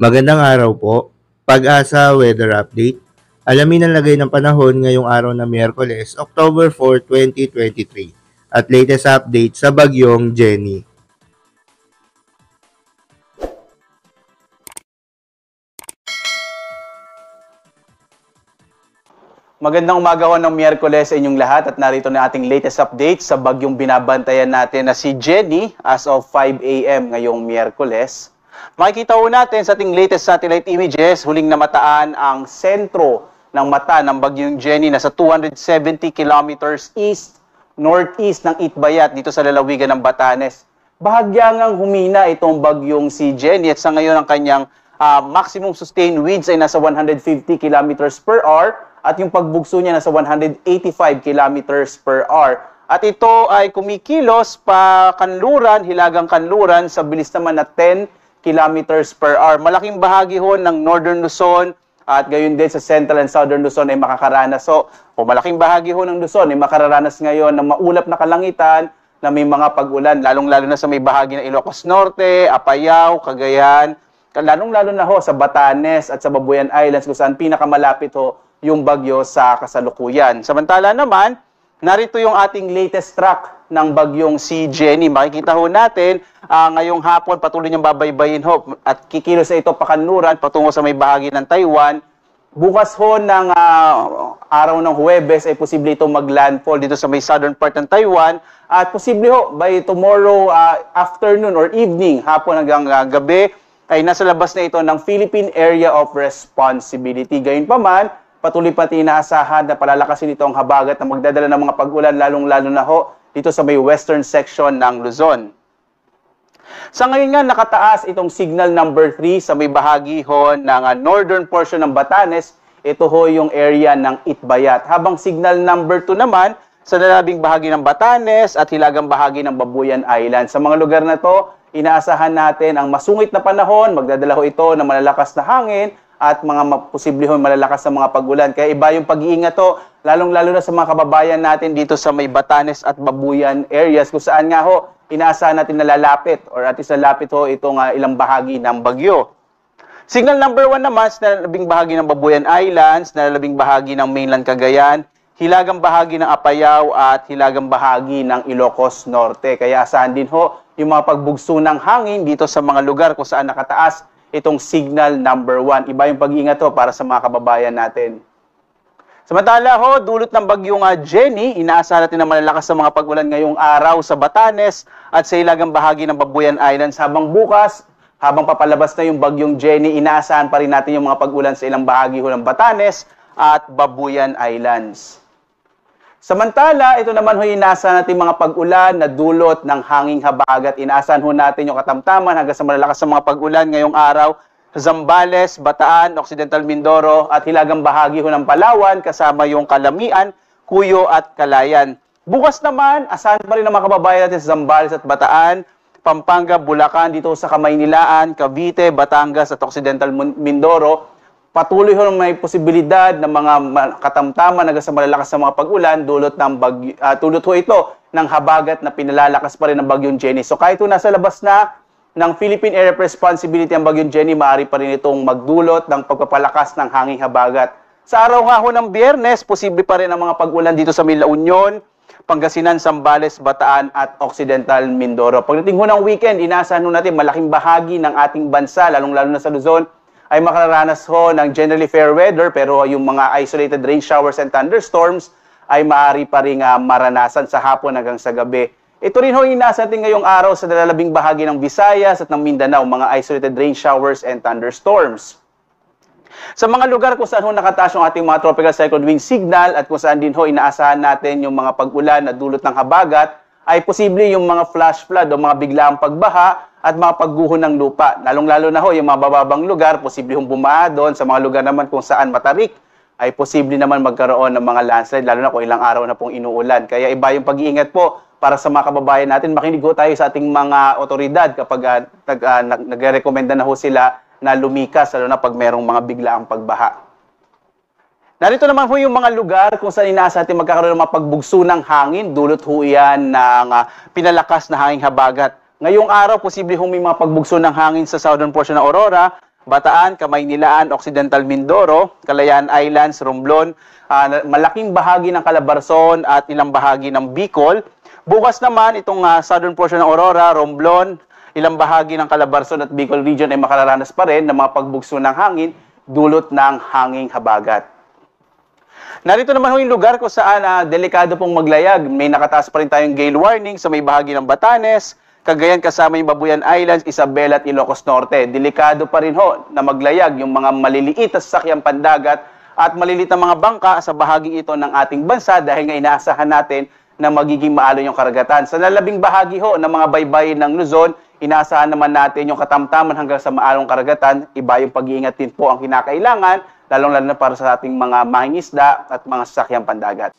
Magandang araw po. Pag-asa Weather Update. Alamin ang lagay ng panahon ngayong araw na Miyerkules, October 4, 2023 at latest update sa bagyong Jenny. Magandang umaga ho ng Miyerkules sa inyong lahat at narito na ating latest update sa bagyong binabantayan natin na si Jenny as of 5 a.m. ngayong Miyerkules. Makikita ho natin sa ating latest satellite images, huling namataan ang sentro ng mata ng bagyong Jenny na sa 270 kilometers northeast ng Itbayat dito sa lalawigan ng Batanes. Bahagyang humina itong bagyong si Jenny at sa ngayon ang kanyang maximum sustained winds ay nasa 150 kilometers per hour at yung pagbugso niya nasa 185 kilometers per hour. At ito ay kumikilos pa kanluran, hilagang kanluran sa bilis naman na 10 kilometers per hour. Malaking bahagi ho ng Northern Luzon at gayon din sa Central and Southern Luzon ay makakaranas. So, malaking bahagi ho ng Luzon ay makararanas ngayon ng maulap na kalangitan na may mga pag-ulan, lalong-lalo na sa may bahagi ng Ilocos Norte, Apayao, Cagayan, lalong-lalo na ho sa Batanes at sa Babuyan Islands kung saan pinakamalapit ho yung bagyo sa kasalukuyan. Samantala naman, narito yung ating latest track ng bagyong si Jenny. Makikita ho natin, ngayong hapon patuloy niyang babaybayin ho at kikilos na ito pakanluran patungo sa may bahagi ng Taiwan. Bukas ho ng araw ng Huwebes ay posible itong mag-landfall dito sa may southern part ng Taiwan at posible ho by tomorrow afternoon or evening, hapon hanggang gabi, ay nasa labas na ito ng Philippine Area of Responsibility. Gayunpaman, patuloy pati inaasahan na palalakasin ito ang habagat na magdadala ng mga pag-ulan lalong-lalo na ho dito sa may western section ng Luzon. Sa ngayon nga nakataas itong signal number 3 sa may bahagi ho ng northern portion ng Batanes. Ito ho yung area ng Itbayat. Habang signal number 2 naman sa lalabing bahagi ng Batanes at hilagang bahagi ng Babuyan Island. Sa mga lugar na to, inaasahan natin ang masungit na panahon, magdadala ho ito ng malalakas na hangin at mga posible ho malalakas na mga pag-ulan. Kaya iba yung pag-iingat ho, lalong-lalo na sa mga kababayan natin dito sa may Batanes at Babuyan areas kung saan nga ho, inaasahan natin na lalapit or at least lalapit ho itong ilang bahagi ng bagyo. Signal number 1 naman sa nalalabing bahagi ng Babuyan Islands, nalalabing bahagi ng mainland Cagayan, hilagang bahagi ng Apayao at hilagang bahagi ng Ilocos Norte. Kaya asahan din ho yung mga pagbugso ng hangin dito sa mga lugar kung saan nakataas itong signal number 1. Iba yung pag-iingat ho para sa mga kababayan natin. Samantala ho, dulot ng bagyong Jenny, inaasahan natin na malalakas sa mga pag-ulan ngayong araw sa Batanes at sa hilagang bahagi ng Babuyan Islands. Habang bukas, habang papalabas na yung bagyong Jenny, inaasahan pa rin natin yung mga pag-ulan sa ilang bahagi ho ng Batanes at Babuyan Islands. Samantala, ito naman ho inaasahan natin mga pag-ulan na dulot ng hanging habagat. Inaasahan ho natin yung katamtaman hanggang sa malalakas sa mga pag-ulan ngayong araw sa Zambales, Bataan, Occidental Mindoro at hilagang bahagi ho ng Palawan kasama yung Kalamian, Cuyo at Calayan. Bukas naman, asahan pa rin ng mga kababayan natin sa Zambales at Bataan, Pampanga, Bulacan, dito sa Kamaynilaan, Cavite, Batangas at Occidental Mindoro. Patuloy ho may posibilidad ng mga katamtaman hanggang sa malalakas na mga pag-ulan dulot ho ito ng habagat na pinalalakas pa rin ng bagyong Jenny. So kahit nasa labas na ng Philippine Area of Responsibility ang bagyong Jenny, maaari pa rin itong magdulot ng pagpapalakas ng hanging habagat. Sa araw nga ho ng Biyernes, posible pa rin ang mga pag-ulan dito sa La Union, Pangasinan, Zambales, Bataan at Occidental Mindoro. Pagdating ho ng weekend, inaasahan ho natin malaking bahagi ng ating bansa, lalong-lalo na sa Luzon, ay makararanas ho ng generally fair weather pero yung mga isolated rain showers and thunderstorms ay maaari pa rin maranasan sa hapon hanggang sa gabi. Ito rin ho inaasahan natin ngayong araw sa nalalabing bahagi ng Visayas at ng Mindanao, mga isolated rain showers and thunderstorms. Sa mga lugar kung saan ho nakataas yung ating mga tropical cyclone wind signal at kung saan din ho inaasahan natin yung mga pag-ulan na dulot ng habagat, ay posible yung mga flash flood o mga biglaang pagbaha at mga pagguho ng lupa. Lalong-lalo na ho yung mga bababang lugar, posible hong bumaha doon. Sa mga lugar naman kung saan matarik, ay posible naman magkaroon ng mga landslide, lalo na kung ilang araw na pong inuulan. Kaya iba yung pag-iingat po para sa mga kababayan natin. Makinig ho tayo sa ating mga otoridad kapag nagrekomenda na ho sila na lumikas, lalo na pag merong mga biglaang pagbaha. Narito naman ho yung mga lugar kung saan inaasahan natin magkakaroon ng mga pagbugso ng hangin. Dulot ho yan ng pinalakas na hanging habagat. Ngayong araw, posible hong may mga pagbugso ng hangin sa southern portion ng Aurora Bataan, Kamaynilaan, Occidental Mindoro, Kalayaan Islands, Romblon, malaking bahagi ng Calabarzon at ilang bahagi ng Bicol. Bukas naman itong southern portion ng Aurora, Romblon, ilang bahagi ng Calabarzon at Bicol region ay makararanas pa rin ng mga pagbugso ng hangin dulot ng hanging habagat. Narito naman yung lugar kung saan delikado pong maglayag. May nakataas pa rin tayong gale warning sa may bahagi ng Batanes, Cagayan kasama yung Babuyan Islands, Isabela at Ilocos Norte. Delikado pa rin ho na maglayag yung mga maliliit na sasakyang pandagat at maliliit na mga bangka sa bahagi ito ng ating bansa dahil nga inaasahan natin na magiging maalon yung karagatan. Sa lalabing bahagi ho ng mga baybayin ng Luzon, inaasahan naman natin yung katamtaman hanggang sa maalong karagatan. Iba yung pag-iingat din po ang kinakailangan, lalong-lalo na para sa ating mga mangingisda at mga sasakyang pandagat.